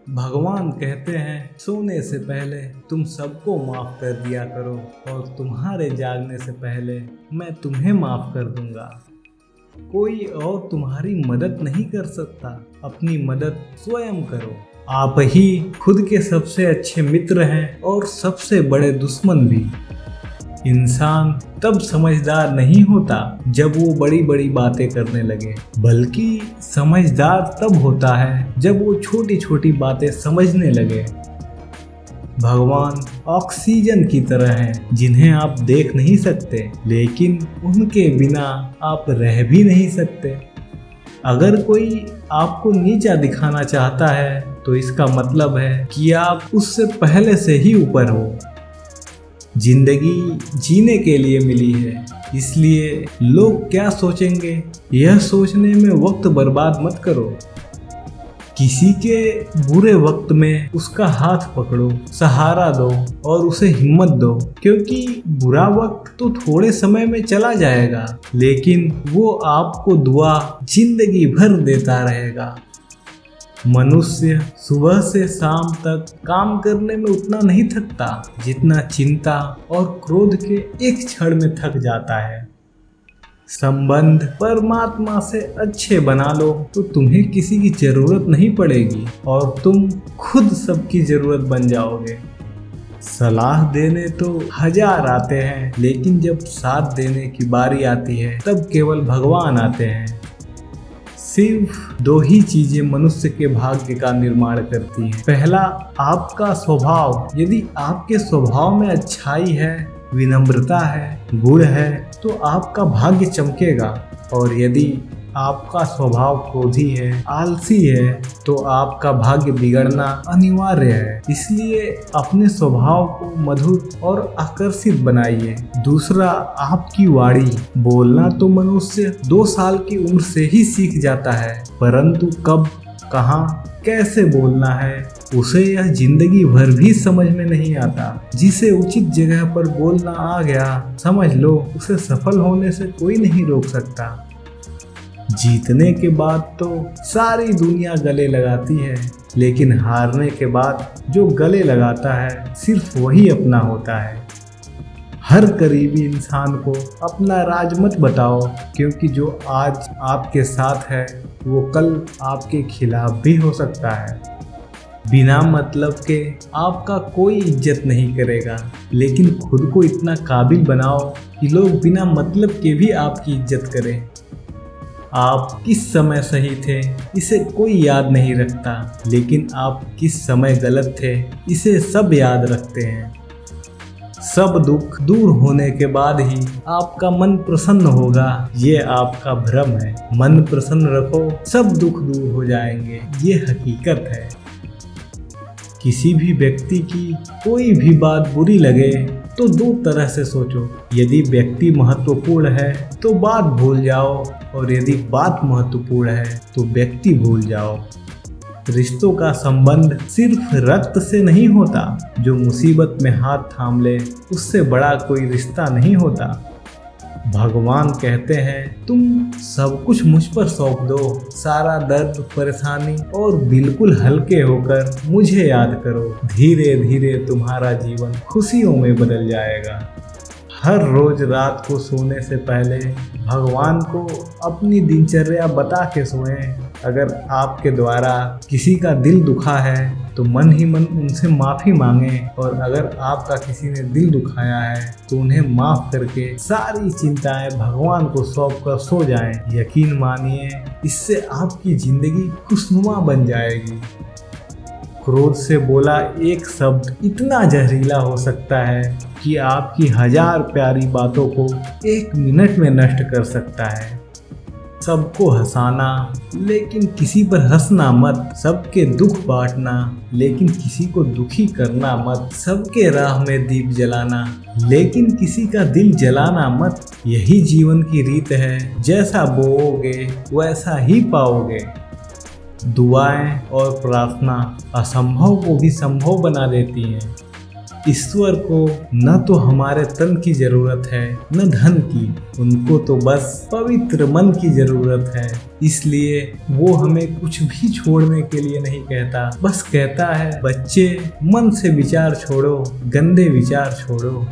भगवान कहते हैं सोने से पहले तुम सबको माफ कर दिया करो और तुम्हारे जागने से पहले मैं तुम्हें माफ कर दूंगा। कोई और तुम्हारी मदद नहीं कर सकता, अपनी मदद स्वयं करो। आप ही खुद के सबसे अच्छे मित्र हैं और सबसे बड़े दुश्मन भी। इंसान तब समझदार नहीं होता जब वो बड़ी बड़ी बातें करने लगे, बल्कि समझदार तब होता है जब वो छोटी छोटी बातें समझने लगे। भगवान ऑक्सीजन की तरह हैं जिन्हें आप देख नहीं सकते, लेकिन उनके बिना आप रह भी नहीं सकते। अगर कोई आपको नीचा दिखाना चाहता है तो इसका मतलब है कि आप उससे पहले से ही ऊपर हो। जिंदगी जीने के लिए मिली है, इसलिए लोग क्या सोचेंगे यह सोचने में वक्त बर्बाद मत करो। किसी के बुरे वक्त में उसका हाथ पकड़ो, सहारा दो और उसे हिम्मत दो, क्योंकि बुरा वक्त तो थोड़े समय में चला जाएगा, लेकिन वो आपको दुआ जिंदगी भर देता रहेगा। मनुष्य सुबह से शाम तक काम करने में उतना नहीं थकता जितना चिंता और क्रोध के एक क्षण में थक जाता है। संबंध परमात्मा से अच्छे बना लो तो तुम्हें किसी की जरूरत नहीं पड़ेगी और तुम खुद सबकी जरूरत बन जाओगे। सलाह देने तो हजार आते हैं, लेकिन जब साथ देने की बारी आती है तब केवल भगवान आते हैं। सिर्फ दो ही चीजें मनुष्य के भाग्य का निर्माण करती हैं। पहला, आपका स्वभाव। यदि आपके स्वभाव में अच्छाई है, विनम्रता है, गुण है, तो आपका भाग्य चमकेगा। और यदि आपका स्वभाव क्रोधी है, आलसी है, तो आपका भाग्य बिगड़ना अनिवार्य है। इसलिए अपने स्वभाव को मधुर और आकर्षित बनाइए। दूसरा, आपकी वाणी। बोलना तो मनुष्य 2 साल की उम्र से ही सीख जाता है, परंतु कब, कहाँ, कैसे बोलना है उसे यह जिंदगी भर भी समझ में नहीं आता। जिसे उचित जगह पर बोलना आ गया, समझ लो उसे सफल होने से कोई नहीं रोक सकता। जीतने के बाद तो सारी दुनिया गले लगाती है, लेकिन हारने के बाद जो गले लगाता है सिर्फ वही अपना होता है। हर करीबी इंसान को अपना राज मत बताओ, क्योंकि जो आज आपके साथ है वो कल आपके खिलाफ भी हो सकता है। बिना मतलब के आपका कोई इज्जत नहीं करेगा, लेकिन खुद को इतना काबिल बनाओ कि लोग बिना मतलब के भी आपकी इज्जत करें। आप किस समय सही थे इसे कोई याद नहीं रखता, लेकिन आप किस समय गलत थे इसे सब याद रखते हैं। सब दुख दूर होने के बाद ही आपका मन प्रसन्न होगा, ये आपका भ्रम है। मन प्रसन्न रखो, सब दुख दूर हो जाएंगे, ये हकीकत है। किसी भी व्यक्ति की कोई भी बात बुरी लगे तो 2 तरह से सोचो। यदि व्यक्ति महत्वपूर्ण है तो बात भूल जाओ, और यदि बात महत्वपूर्ण है तो व्यक्ति भूल जाओ। रिश्तों का संबंध सिर्फ रक्त से नहीं होता, जो मुसीबत में हाथ थाम ले उससे बड़ा कोई रिश्ता नहीं होता। भगवान कहते हैं तुम सब कुछ मुझ पर सौंप दो, सारा दर्द, परेशानी, और बिल्कुल हल्के होकर मुझे याद करो। धीरे धीरे तुम्हारा जीवन खुशियों में बदल जाएगा। हर रोज रात को सोने से पहले भगवान को अपनी दिनचर्या बता के सोएं। अगर आपके द्वारा किसी का दिल दुखा है तो मन ही मन उनसे माफ़ी मांगें, और अगर आपका किसी ने दिल दुखाया है तो उन्हें माफ़ करके सारी चिंताएं भगवान को सौंप कर सो जाएं। यकीन मानिए, इससे आपकी ज़िंदगी खुशनुमा बन जाएगी। क्रोध से बोला एक शब्द इतना जहरीला हो सकता है कि आपकी 1000 प्यारी बातों को 1 मिनट में नष्ट कर सकता है। सबको हंसाना, लेकिन किसी पर हंसना मत। सबके दुख बांटना, लेकिन किसी को दुखी करना मत। सबके राह में दीप जलाना, लेकिन किसी का दिल जलाना मत। यही जीवन की रीत है, जैसा बोओगे वैसा ही पाओगे। दुआएं और प्रार्थना असंभव को भी संभव बना देती हैं। ईश्वर को न तो हमारे तन की जरूरत है न धन की, उनको तो बस पवित्र मन की जरूरत है। इसलिए वो हमें कुछ भी छोड़ने के लिए नहीं कहता, बस कहता है बच्चे मन से विचार छोड़ो, गंदे विचार छोड़ो।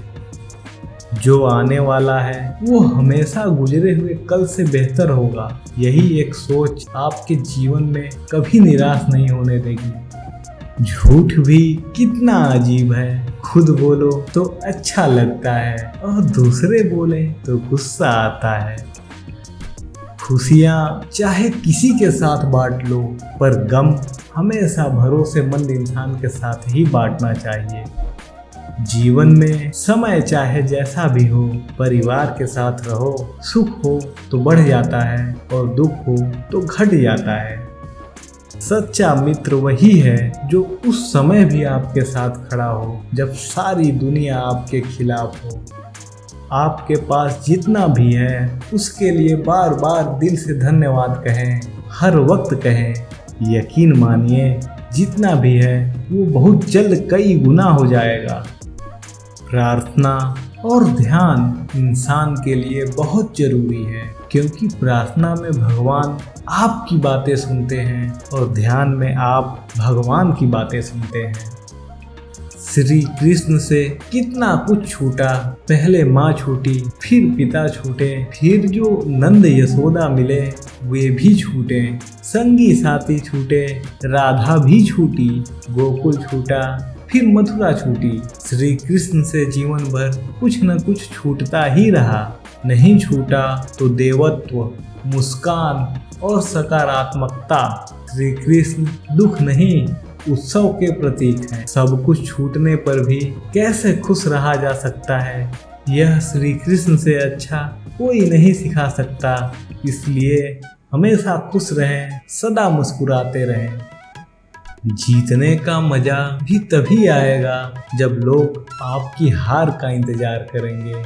जो आने वाला है वो हमेशा गुजरे हुए कल से बेहतर होगा। यही एक सोच आपके जीवन में कभी निराश नहीं होने देगी। झूठ भी कितना अजीब है, खुद बोलो तो अच्छा लगता है और दूसरे बोले तो गुस्सा आता है। खुशियाँ चाहे किसी के साथ बांट लो, पर गम हमेशा भरोसेमंद इंसान के साथ ही बांटना चाहिए। जीवन में समय चाहे जैसा भी हो, परिवार के साथ रहो। सुख हो तो बढ़ जाता है और दुख हो तो घट जाता है। सच्चा मित्र वही है जो उस समय भी आपके साथ खड़ा हो जब सारी दुनिया आपके खिलाफ हो। आपके पास जितना भी है उसके लिए बार बार दिल से धन्यवाद कहें, हर वक्त कहें। यकीन मानिए जितना भी है वो बहुत जल्द कई गुना हो जाएगा। प्रार्थना और ध्यान इंसान के लिए बहुत जरूरी है, क्योंकि प्रार्थना में भगवान आपकी बातें सुनते हैं और ध्यान में आप भगवान की बातें सुनते हैं। श्री कृष्ण से कितना कुछ छूटा, पहले माँ छूटी, फिर पिता छूटे, फिर जो नंद यशोदा मिले वे भी छूटे, संगी साथी छूटे, राधा भी छूटी, गोकुल छूटा, फिर मथुरा छूटी। श्री कृष्ण से जीवन भर कुछ न कुछ छूटता ही रहा। नहीं छूटा तो देवत्व, मुस्कान और सकारात्मकता। श्री कृष्ण दुख नहीं उत्सव के प्रतीक हैं। सब कुछ छूटने पर भी कैसे खुश रहा जा सकता है, यह श्री कृष्ण से अच्छा कोई नहीं सिखा सकता। इसलिए हमेशा खुश रहें, सदा मुस्कुराते रहें। जीतने का मजा भी तभी आएगा जब लोग आपकी हार का इंतजार करेंगे।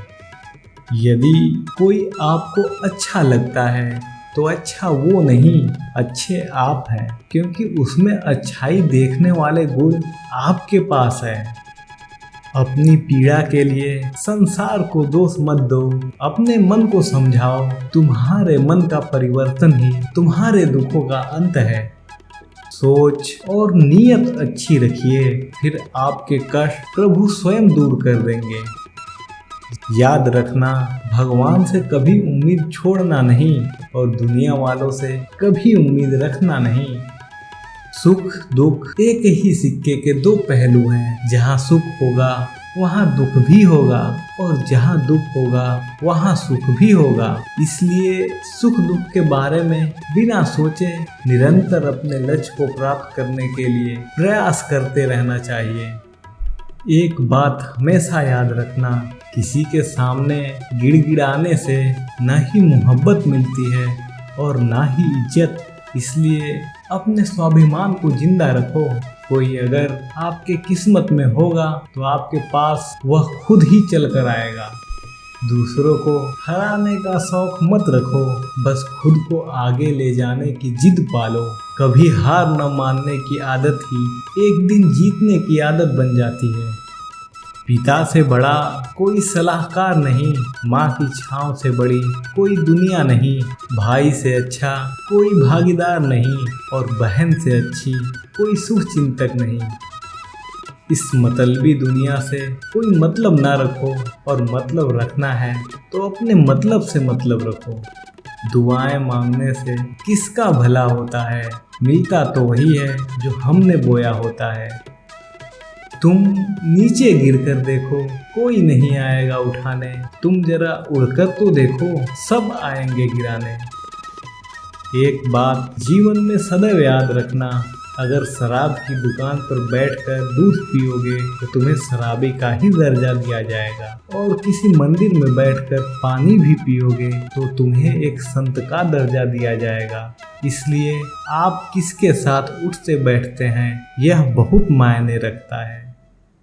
यदि कोई आपको अच्छा लगता है तो अच्छा वो नहीं, अच्छे आप हैं, क्योंकि उसमें अच्छाई देखने वाले गुण आपके पास है। अपनी पीड़ा के लिए संसार को दोष मत दो, अपने मन को समझाओ। तुम्हारे मन का परिवर्तन ही तुम्हारे दुखों का अंत है। सोच और नीयत अच्छी रखिए, फिर आपके कष्ट प्रभु स्वयं दूर कर देंगे। याद रखना, भगवान से कभी उम्मीद छोड़ना नहीं और दुनिया वालों से कभी उम्मीद रखना नहीं। सुख दुख एक ही सिक्के के दो पहलू हैं। जहाँ सुख होगा वहाँ दुख भी होगा और जहाँ दुख होगा वहाँ सुख भी होगा। इसलिए सुख दुख के बारे में बिना सोचे निरंतर अपने लक्ष्य को प्राप्त करने के लिए प्रयास करते रहना चाहिए। एक बात हमेशा याद रखना, किसी के सामने गिड़गिड़ाने से न ही मोहब्बत मिलती है और ना ही इज्जत। इसलिए अपने स्वाभिमान को जिंदा रखो। कोई अगर आपके किस्मत में होगा तो आपके पास वह खुद ही चल कर आएगा। दूसरों को हराने का शौक मत रखो, बस खुद को आगे ले जाने की जिद पालो। कभी हार न मानने की आदत ही एक दिन जीतने की आदत बन जाती है। पिता से बड़ा कोई सलाहकार नहीं, माँ की छाँव से बड़ी कोई दुनिया नहीं, भाई से अच्छा कोई भागीदार नहीं और बहन से अच्छी कोई शुभ चिंतक नहीं। इस मतलबी दुनिया से कोई मतलब ना रखो और मतलब रखना है तो अपने मतलब से मतलब रखो। दुआएं मांगने से किसका भला होता है, मिलता तो वही है जो हमने बोया होता है। तुम नीचे गिरकर देखो, कोई नहीं आएगा उठाने। तुम जरा उड़कर तो देखो, सब आएंगे गिराने। एक बात जीवन में सदैव याद रखना, अगर शराब की दुकान पर बैठकर दूध पियोगे तो तुम्हें शराबी का ही दर्जा दिया जाएगा, और किसी मंदिर में बैठकर पानी भी पियोगे तो तुम्हें एक संत का दर्जा दिया जाएगा। इसलिए आप किसके साथ उठते बैठते हैं यह बहुत मायने रखता है।